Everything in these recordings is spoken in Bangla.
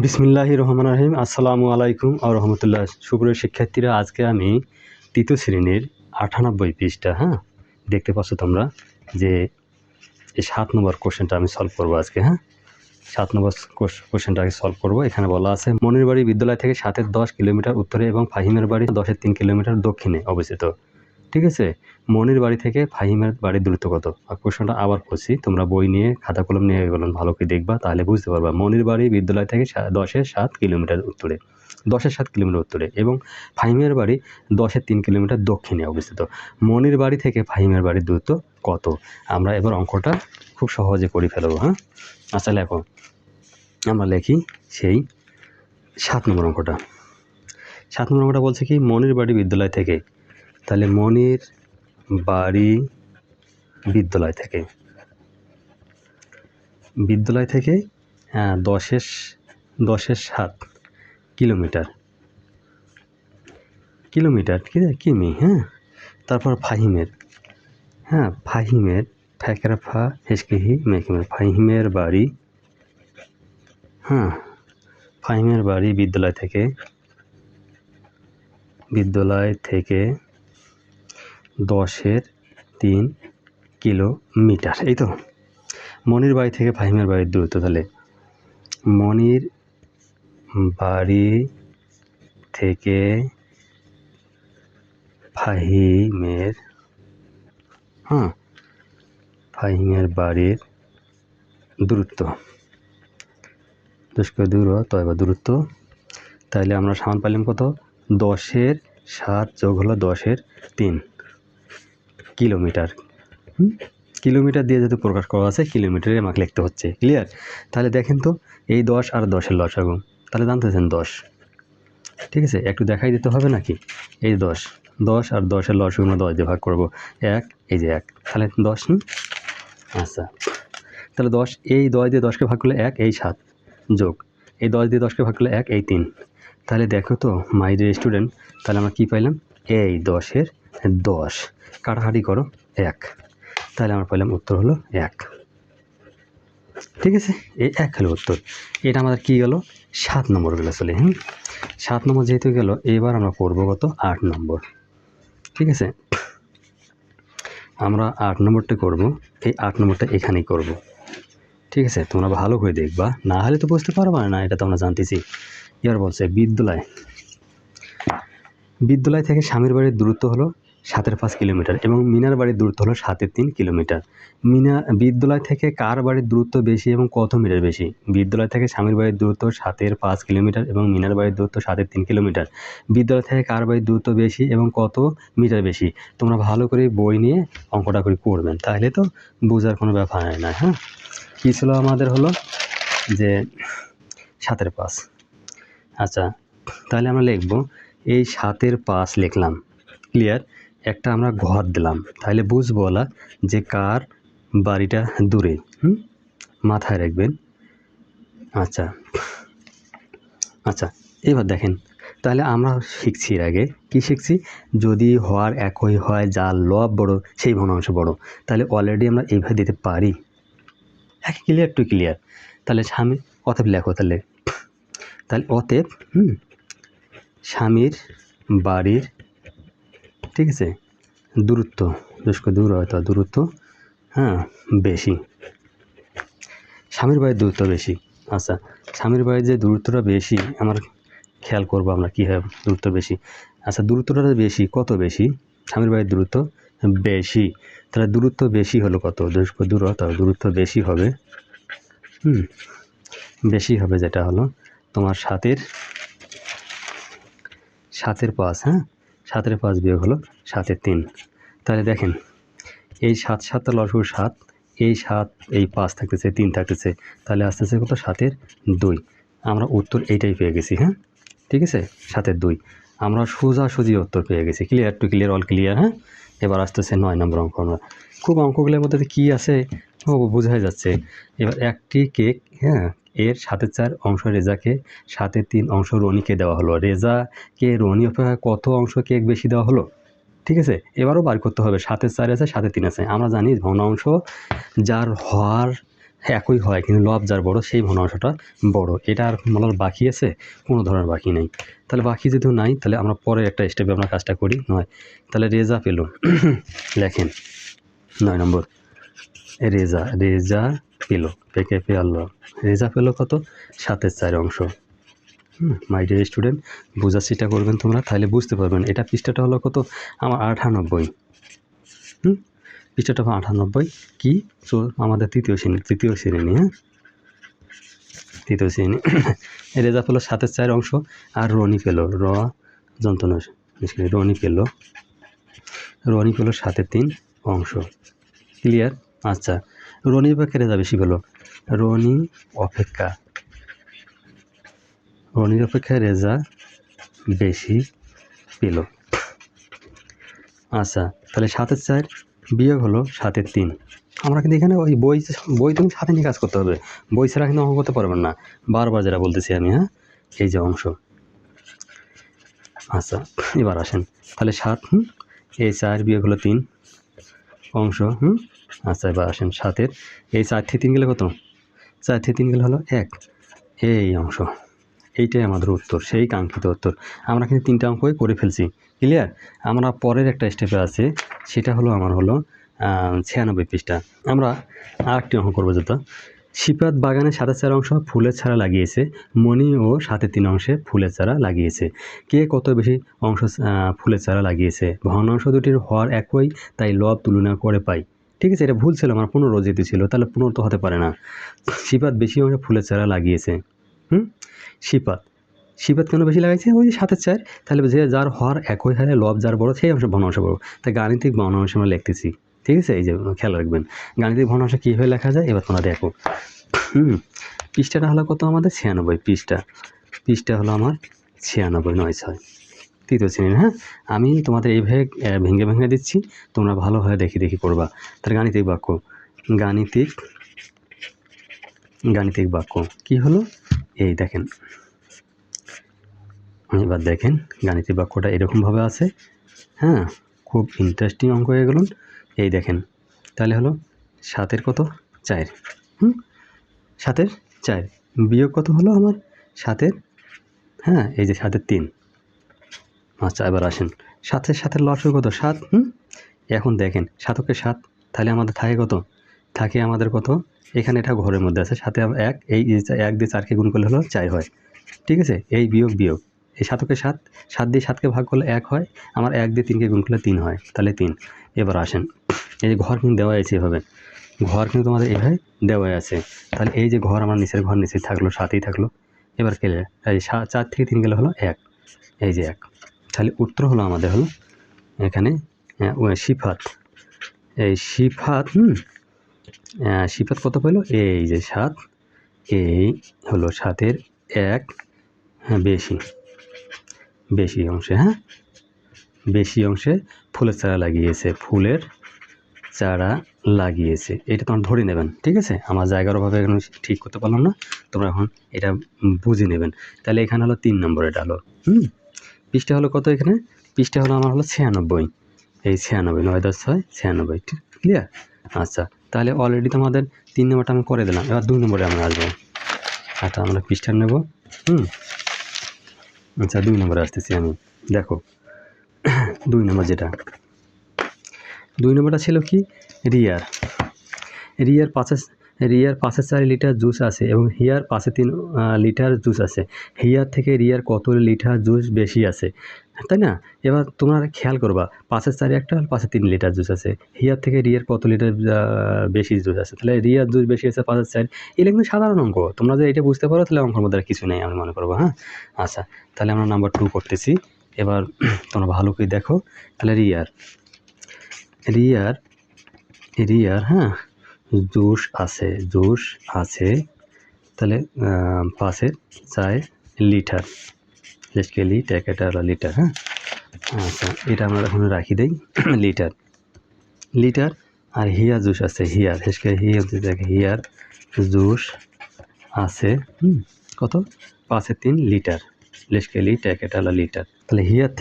বিসমিল্লাহির রহমানির রহিম। আসসালামু আলাইকুম ওয়া রাহমাতুল্লাহ। সুপ্রিয় শিক্ষার্থীরা, আজকে আমি তৃতীয় শ্রেণীর 98 পৃষ্ঠা দেখতে পাচ্ছ তোমরা যে এই 7 নম্বর কোশ্চেনটা আমি সলভ করব আজকে। 7 নম্বর কোশ্চেনটা আগে সলভ করব। এখানে বলা আছে, মনির বাড়ি বিদ্যালয় থেকে 7-এর 10 কিলোমিটার উত্তরে এবং ফাহিমের বাড়ি 10-এর 3 কিলোমিটার দক্ষিণে অবস্থিত। ঠিক আছে, মনির বাড়ি থেকে ফাহিমের বাড়ির দূরত্ব কত? আর প্রশ্নটা আবার করছি, তোমরা বই নিয়ে খাতা কলম নিয়ে এগুলো ভালো করে দেখবা, তাহলে বুঝতে পারবা। মনির বাড়ি বিদ্যালয় থেকে 10-এর 7 কিলোমিটার উত্তরে, 10-এর 7 কিলোমিটার উত্তরে এবং ফাহিমের বাড়ি 10-এর 3 কিলোমিটার দক্ষিণে অবস্থিত। মনির বাড়ি থেকে ফাহিমের বাড়ির দূরত্ব কত? আমরা এবার অঙ্কটা খুব সহজে করে ফেলবো। আচ্ছা লেখো, আমরা লিখি সেই 7 নম্বর অঙ্কটা। 7 নম্বর অঙ্কটা বলছে কি, মনির বাড়ি বিদ্যালয় থেকে, তাহলে মনির বাড়ি বিদ্যালয় থেকে 10-এর 7 কিলোমিটার, ঠিক আছে, কিমি। তারপর ফাহিমের, ফাহিমের ফ্যাকেরাফা হেসকিহি মেকিমের ফাহিমের বাড়ি, ফাহিমের বাড়ি বিদ্যালয় থেকে 10-এর 3 কিলোমিটার। এই তো মনির বাড়ি থেকে ফাহিমের বাড়ির দূরত্ব। তাহলে মনির বাড়ি থেকে ফাহিমের বাড়ির দূরত্ব, দূরত্ব। তাহলে আমরা সমান পাইলাম কত? 10-এর 7 যোগ হলো 10-এর 3 কিলোমিটার। কিলোমিটার দিয়ে যেহেতু প্রকাশ করা আছে, কিলোমিটারে আমাকে লিখতে হচ্ছে। ক্লিয়ার? তাহলে দেখেন তো, এই 10 আর 10-এর লসাগু, তাহলে জানতেছেন 10। ঠিক আছে, একটু দেখাই দিতে হবে নাকি? এই 10 আর 10-এর লসাগু আমরা 10 দিয়ে ভাগ করবো। 1, এই যে 1, তাহলে 10। আচ্ছা, তাহলে 10, এই 10 দিয়ে 10কে ভাগ করলে 1, এই 7 যোগ এই 10 দিয়ে 10কে ভাগ করলে 1, এই 3। তাহলে দেখো তো মাই ডিয়ার স্টুডেন্ট, তাহলে আমরা কী পাইলাম? এই 10-এর 10 কাটাকাটি করো 1, তাহলে আমরা পাইলাম উত্তর হলো 1। ঠিক আছে, এই 1 হলো উত্তর। এটা আমাদের কী গেল? 7 নম্বর গেলো। চলে 7 নম্বর যেহেতু গেল, এবার আমরা করবো কত? 8 নম্বর। ঠিক আছে, আমরা 8 নম্বরটা করব। এই 8 নম্বরটা এখানেই করব। ঠিক আছে, তোমরা ভালো করে দেখবা, না হলে তো বুঝতে পারবা না, এটা তো আমরা জানতেছি। এবার বলছে বিদ্যালয় থেকে স্বামীর বাড়ির দূরত্ব হলো 7-এর 5 কিলোমিটার এবং মিনার বাড়ির দূরত্ব হলো 7-এর 3 কিলোমিটার। বিদ্যালয় থেকে কার বাড়ির দূরত্ব বেশি এবং কত মিটার বেশি? বিদ্যালয় থেকে স্বামীর বাড়ির দূরত্ব 7-এর 5 কিলোমিটার এবং মিনার বাড়ির দূরত্ব 7-এর 3 কিলোমিটার। বিদ্যালয় থেকে কার বাড়ির দূরত্ব বেশি এবং কত মিটার বেশি? তোমরা ভালো করে বই নিয়ে অঙ্কটা করে করবেন, তাহলে তো বোঝার কোনো ব্যাপার না। কী ছিল আমাদের? হলো যে 7-এর 5। আচ্ছা, তাহলে আমরা লিখব এই 7-এর 5 লিখলাম। ক্লিয়ার? একটা আমরা ঘর দিলাম, তাহলে বুঝবো বলা যে কার বাড়িটা দূরে। মাথায় রাখবেন। আচ্ছা, এবার দেখেন, তাহলে আমরা শিখছি, এর আগে কি শিখছি? যদি হওয়ার একই হয়, যার লব বড় সেই ভগ্নাংশ বড়, তাহলে অলরেডি আমরা এইভাবে দিতে পারি। Clear to clear? তাহলে স্বামী অতএব লেখো, তাহলে অতএব স্বামীর বাড়ির, ঠিক আছে, দূরত্ব দূরত্ব বেশি, স্বামীর বাড়ির দূরত্ব বেশি। আচ্ছা, স্বামীর বাড়ির যে দূরত্বটা বেশি, আমার খেয়াল করবো আমরা কী হয় দূরত্ব বেশি। আচ্ছা, দূরত্বটা বেশি, কত বেশি? স্বামীর বাড়ির দূরত্ব বেশি, তাহলে দূরত্ব বেশি হলো কত? দূরত্ব বেশি হবে, যেটা হলো তোমার 7-এর 5। 7-এর 5 বিয়োগ হলো 7-এর 3। তাহলে দেখেন, এই 7 লসাগু 7, এই 7, এই 5 থাকতেছে, 3 থাকতেছে, তাহলে আস্তে আস্তে কত? 7-এর 2। আমরা উত্তর এইটাই পেয়ে গেছি। ঠিক আছে, 7-এর 2 আমরা সোজাসুজি উত্তর পেয়ে গেছি। Clear to clear? All clear? এবার আসতেছে 9 নম্বর অঙ্ক। আমরা খুব অঙ্কগুলোর মধ্যে কী আছে বোঝাই যাচ্ছে। এবার একটি কেক, এর 7-এর 4 অংশ রেজাকে, 7-এর 3 অংশ রনিকে দেওয়া হলো। রেজাকে রনি অপেক্ষা কত অংশ কেক বেশি দেওয়া হলো? ঠিক আছে, এবারও বার করতে হবে। 7-এর 4 আছে, 7-এর 3 আছে। আমরা জানি ভগ্নাংশ যার হর একই হয়, কিন্তু লব যার বড় সেই ভগ্নাংশটা বড়। এটা আর বলার বাকি আছে? কোনো ধরনের বাকি নেই। তাহলে বাকি যেহেতু নাই, তাহলে আমরা পরের একটা স্টেপে আমরা কাজটা করি। 9, তাহলে রেজা পেল। লেখেন 9 নম্বর, রেজা পেল, পেকে পেলো, রেজা পেল কত? 7/4 অংশ। মাই ডিয়ার স্টুডেন্ট, বোঝার চেষ্টা করবেন তোমরা, তাহলে বুঝতে পারবেন। এটা পৃষ্ঠাটা হলো কত? আমার 98। পৃষ্ঠাটা 98 কি? আমাদের তৃতীয় শ্রেণী, হ্যাঁ, তৃতীয় শ্রেণী। রেজা পেল 7/4 অংশ, আর রনি পেল, যন্ত্রণা রনি পেল 7/3 অংশ। ক্লিয়ার? আচ্ছা, রনি অপেক্ষা রেজা বেশি পেল, রনির অপেক্ষা রেজা বেশি পেল। আচ্ছা, তাহলে 7/4 বিয়োগ হলো 7/3। আমরা কিন্তু এখানে ওই বই তুমি সাথে নিয়ে কাজ করতে হবে, বই ছাড়া কিন্তু অঙ্ক করতে পারবেন না, বারবার যেটা বলতেছি আমি। হ্যাঁ, এই যে অংশ। আচ্ছা, এবার আসেন, তাহলে 7, এই 4 বিয়োগ হলো 3 অংশ। আচ্ছা, এবার আসেন 7-এর এই 4 থেকে 3 গেলে কত? 4 থেকে 3 গেলে হলো 1, এই অংশ। এইটাই আমাদের উত্তর, সেই কাঙ্ক্ষিত উত্তর। আমরা কিন্তু 3টা অঙ্কই করে ফেলছি। ক্লিয়ার? আমরা পরের একটা স্টেপে আছে, সেটা হলো আমার হলো 96 পৃষ্ঠা। আমরা আরেকটি অঙ্ক করবো, যেটা শিপাত বাগানে 7/4 অংশ ফুলের চারা লাগিয়েছে, মণি ও 7/3 অংশে ফুলের চারা লাগিয়েছে। কে কত বেশি অংশ ফুলের চারা লাগিয়েছে? ভগ্নাংশ দুটির হর একই, তাই লব তুলনা করে পাই। ঠিক আছে, এটা ভুল ছিল, আমার 15 যেতে ছিল, তাহলে 15 তো হতে পারে না। শিপাত বেশি অংশে ফুলের চারা লাগিয়েছে। শিপাত কেন বেশি লাগাইছে? ওই 7/4। তাহলে যে যার হর একই হারে লব যার বড়, সেই অংশ ভগ্নাংশ বড়। তাই গাণিতিক ভগ্নাংশ আমরা লিখতেছি। ঠিক আছে, এই যে খেয়াল রাখবেন, গাণিতিক ভগ্নাংশ কীভাবে লেখা যায় এবার তোমরা দেখো। পৃষ্ঠাটা হলো কত আমাদের? 96 পৃষ্ঠা হলো আমার 96, 9/6 তৃতীয় শ্রেণীর। হ্যাঁ, আমি তোমাদের এইভাবে ভেঙে দিচ্ছি, তোমরা ভালোভাবে দেখি করবা। তার গাণিতিক বাক্য কি হলো? এই দেখেন, এবার দেখেন গাণিতিক বাক্যটা এরকমভাবে আছে। হ্যাঁ, খুব ইন্টারেস্টিং অঙ্ক হয়ে গেল। এই দেখেন, তাহলে হলো 7-এর কত? 4। 7-এর 4 বিয়োগ কত হলো আমার? 7-এর, হ্যাঁ, এই যে 7/3। আচ্ছা, এবার আসেন 7-এর লসাগু কত? 7। এখন দেখেন 7-কে 7, তাহলে আমাদের থাকে কত? থাকে আমাদের কত? এখানে এটা ঘরের মধ্যে আছে, 7-এ 1, এই 1 দিয়ে 4কে গুণ করলে হলো 4 হয়। ঠিক আছে, এই বিয়োগ এই 7-কে 7 দিয়ে 7কে ভাগ করলে 1 হয়, আমার 1 দিয়ে 3কে গুণ করলে 3 হয়, তাহলে 3। এবার আসেন, এই যে ঘর কিন্তু দেওয়া আছে এভাবে, ঘর কিন্তু তোমাদের এভাবে দেওয়া আছে। তাহলে এই যে ঘর, আমার নিচের ঘর নিচে থাকলো, 7ই থাকলো। এবার কেলে এই 4 থেকে 3 গেলে হলো 1, এই যে 1। তাহলে উত্তর হলো আমাদের হলো এখানে শিফাত। এই শিফাত কত পেলো? এই যে 7, এই হলো 7-এর 1, হ্যাঁ, বেশি অংশে, হ্যাঁ, বেশি অংশে ফুলের চারা লাগিয়েছে। এটা তোমরা ধরে নেবেন। ঠিক আছে, আমার জায়গার অভাবে এখন ঠিক করতে পারলাম না, তোমরা এখন এটা বুঝে নেবেন। তাহলে এখানে হলো 3 নম্বর, এটা হলো পৃষ্ঠা হলো কত? এখানে পৃষ্ঠা হলো আমার হলো 96, এই 96, 9/6 96। ঠিক, ক্লিয়ার? আচ্ছা, তাহলে অলরেডি তোমাদের 3 নম্বরটা আমি করে দিলাম। এবার 2 নম্বরে আমরা আসবো। আচ্ছা, আমরা পৃষ্ঠা নেব। আচ্ছা, 2 নম্বরে আসতেছি আমি। দেখো 2 নম্বর, যেটা 2 নম্বরটা ছিল কি? রিয়ার 5/4 লিটার জুস আছে এবং হিয়ার 5/3 লিটার জুস আছে। হিয়ার থেকে রিয়ার কত লিটার জুস বেশি আছে, তাই না? এবার তোমরা খেয়াল করবা, 5/4 একটা, 5/3 লিটার জুস আছে। হিয়ার থেকে রিয়ার কত লিটার বেশি জুস আছে? তাহলে রিয়ার জুস বেশি আছে 5/4। এগুলো কিন্তু সাধারণ অঙ্ক, তোমরা যদি এটা বুঝতে পারো তাহলে অঙ্কের মধ্যে আর কিছু নেই আমি মনে করবো। হ্যাঁ, আচ্ছা, তাহলে আমরা নাম্বার 2 করতেছি। এবার তোমরা ভালো করে দেখো, তাহলে রিয়ার, হ্যাঁ, জুস আছে, তাহলে 5/4 লিটার, বেসিক্যালি ট্যাকেটা লিটার। হ্যাঁ, আচ্ছা, এটা আমরা এখন রাখি দেই লিটার। আর হিয়ার জুস আছে, হিয়ার জুস আছে কত? 5/3 লিটার, বেসিক্যালি ট্যাকেটা লিটার। তাহলে হিয়ার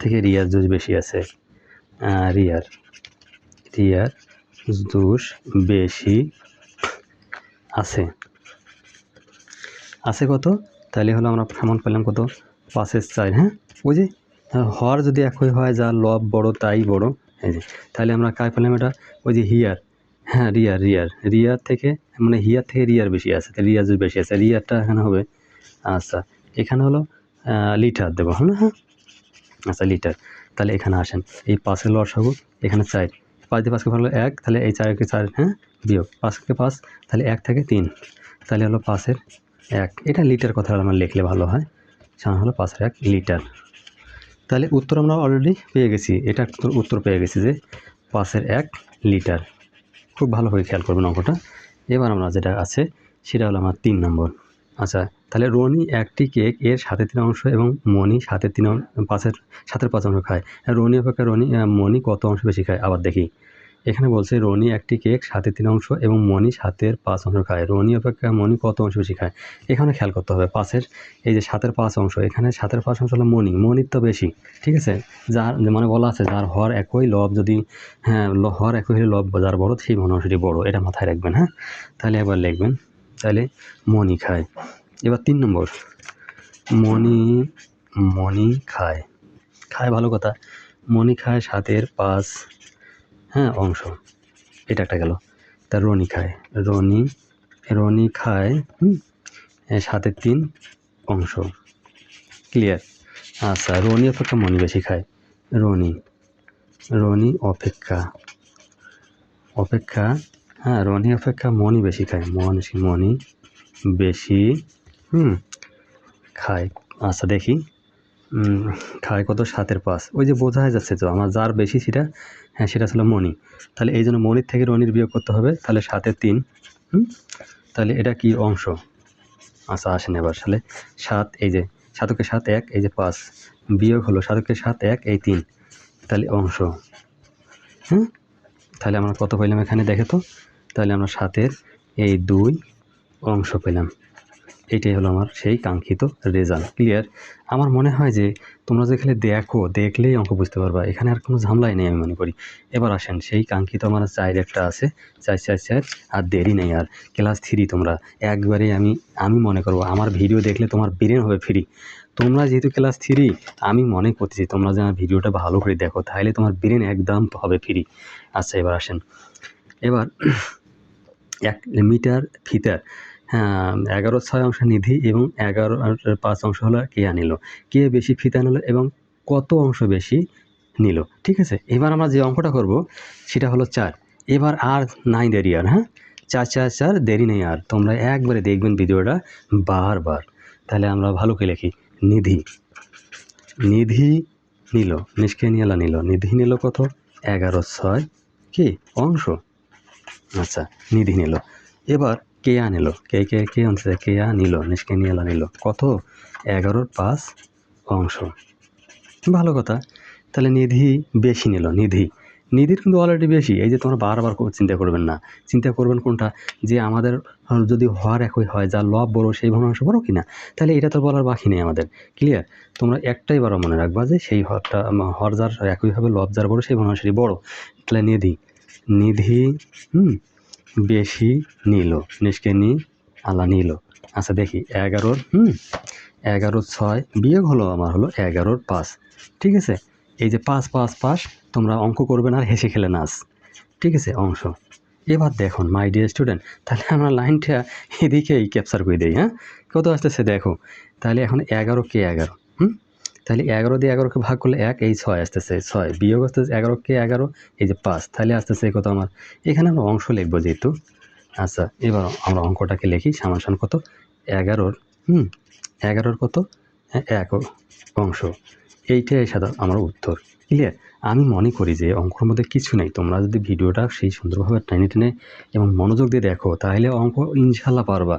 থেকে রিয়ার জুস বেশি আছে। রিয়ার রিয়ার দোষ বেশি আছে। আছে কত? তাহলে হলো আমরা সমান পেলাম কত? 5/4। হ্যাঁ, ওই যে হর যদি একই হয় যার লব বড় তাই বড়, এই যে তাহলে আমরা কার পেলাম এটা? ওই যে হিয়ার, হ্যাঁ রিয়ার থেকে মানে হিয়ার থেকে রিয়ার বেশি আছে, তাহলে রিয়ার যদি বেশি আছে রিয়ারটা এখানে হবে। আচ্ছা এখানে হলো লিটার দেবো, হ্যাঁ না? হ্যাঁ আচ্ছা লিটার। তাহলে এখানে আসেন, এই 5-এর লসাগু এখানে 4, 5 দিয়ে 5কে ভালো 1, তাহলে এই 4কে 4, হ্যাঁ বিয়োগ 5কে 5, তাহলে 1 থেকে 3, তাহলে হলো 5-এর 1। এটা লিটার কথা আমার লিখলে ভালো হয়, সমান হলো 5-এর 1 লিটার। তাহলে উত্তর আমরা অলরেডি পেয়ে গেছি, এটা উত্তর পেয়ে গেছি যে 5-এর 1 লিটার। খুব ভালো করে খেয়াল করবেন অঙ্কটা। এবার আমরা যেটা আছে সেটা হলো আমার 3 নম্বর। আচ্ছা তাহলে রনি একটি কেক এর 3.5 অংশ এবং মনি 5/3 অংশ খায়। রনি অপেক্ষা মনি কত অংশ বেশি খায়? আবার দেখি, এখানে বলছে রনি একটি কেক 3.5 অংশ এবং মনি 5/3 অংশ খায়। রনি অপেক্ষা মনি কত অংশ বেশি খায়? এখানে খেয়াল করতে হবে 5-এর এই যে 5/3 অংশ, এখানে 5/3 অংশ হলো মনির তো বেশি, ঠিক আছে? যার মানে বলা আছে যার হর একই লব যদি, হ্যাঁ হর একই হলে লব যার বড় সেই অংশটি বড়, এটা মাথায় রাখবেন। হ্যাঁ তাহলে এবার লিখবেন, তাহলে মনি খায়। এবার 3 নম্বর, মনি খায় ভালো কথা। মনি খায় 7/5 অংশ, এটা একটা গেল। তা রনি খায় 7/3 অংশ। ক্লিয়ার? আচ্ছা রনি অপেক্ষা মনি বেশি খায়। রনি অপেক্ষা রনি অপেক্ষা মনি বেশি খায়। মনি বেশি খায়। আচ্ছা দেখি, খায় কত? 7/5। ওই যে বোঝা যাচ্ছে তো আমার যার বেশি সেটা, হ্যাঁ সেটা ছিল মনি। তাহলে এই জন্য মনির থেকে রনির বিয়োগ করতে হবে, তাহলে 7/3। তাহলে এটা কি অংশ? আচ্ছা আসেন এবার, তাহলে 7, এই যে 7কে 7 1, এই যে 5 বিয়োগ হলো 7কে 7 1, এই 3, তাহলে অংশ। তাহলে আমরা কত পেলাম এখানে দেখে তো? তাহলে আমরা 7-এর এই 2 অংশ পেলাম। এটাই হলো আমার সেই কাঙ্ক্ষিত রেজাল্ট। ক্লিয়ার? আমার মনে হয় যে তোমরা যেখানে দেখলেই অঙ্ক বুঝতে পারবা, এখানে আর কোনো ঝামেলাই নেই আমি মনে করি। এবার আসেন, সেই কাঙ্ক্ষিত আমার 4 একটা আছে, 4 আর দেরি নেই আর। ক্লাস 3 তোমরা একবারে আমি মনে করবো আমার ভিডিও দেখলে তোমার ব্রেন হবে ফ্রি। তোমরা যেহেতু ক্লাস 3, আমি মনে করতেছি তোমরা যে আমার ভিডিওটা ভালো করে দেখো, তাহলে তোমার ব্রেন একদম হবে ফ্রি। আচ্ছা এবার আসেন, এবার 1 মিটার ফিতার 11/6 অংশ নিধি এবং 11/5 অংশ হলো কেয়া নিল। কে বেশি ফিতা নিল এবং কত অংশ বেশি নিল? ঠিক আছে, এবার আমরা যে অঙ্কটা করব সেটা হলো 4। এবার আর নাই দেরি আর, হ্যাঁ 4 দেরি নেই আর। তোমরা একবারে দেখবেন ভিডিওটা বারবার। তাহলে আমরা ভালো করে লিখি, নিধি নিল, নিষ্ক্রিয়ালা নিল, নিধি নিল কত? 11/6 কি অংশ। আচ্ছা নিধি নিল। এবার কেয়া নিল, কে আনছে? কেয়া নিল, নিষ্ক্রিয়ালা নিল কত? 11/5 অংশ। ভালো কথা। তাহলে নিধি বেশি নিল, নিধির কিন্তু অলরেডি বেশি। এই যে তোমরা বারবার চিন্তা করবেন না, চিন্তা করবেন কোনটা? যে আমাদের যদি হর একই হয় যার লব বড় সেই ভগ্নাংশ বড় কিনা, তাহলে এটা তো বলার বাকি নেই আমাদের। ক্লিয়ার? তোমরা একটাই বার মনে রাখবা যে সেই হর যার একই হবে লব যার বড় সেই ভগ্নাংশটি বড়। তাহলে নিধি বেশি নিল, নিষ্ক্রিয়ালা নিল। আচ্ছা দেখি 11/6 বিয়োগ হলো আমার হলো 11/5। ঠিক আছে, এই যে 5 তোমরা অঙ্ক করবে না আর হেসে খেলে নাচ। ঠিক আছে, অংশ। এবার দেখুন মাই ডিয়ার স্টুডেন্ট, তাহলে আমরা লাইনটা এদিকেই ক্যাপচার করে দিই। হ্যাঁ কত আসতেছে দেখো, তাহলে এখন 11কে 11, তাহলে 11 দিয়ে 11কে ভাগ করলে 1, এই 6 আসতেছে 6 বিয়োগ আসতেছে 11কে 11, এই যে 5, তাহলে আসতেছে কত আমার? এখানে আমরা অংশ লিখবো যেহেতু। আচ্ছা এবার আমরা অঙ্কটাকে লিখি, সমান কত? 11 কত? 1 অংশ। এইটাই সাদা আমার উত্তর। ক্লিয়ার? আমি মনে করি যে অঙ্কের মধ্যে কিছু নেই, তোমরা যদি ভিডিওটা সেই সুন্দরভাবে টেনে এবং মনোযোগ দিয়ে দেখো তাহলে অঙ্ক ইনশাল্লাহ পারবা।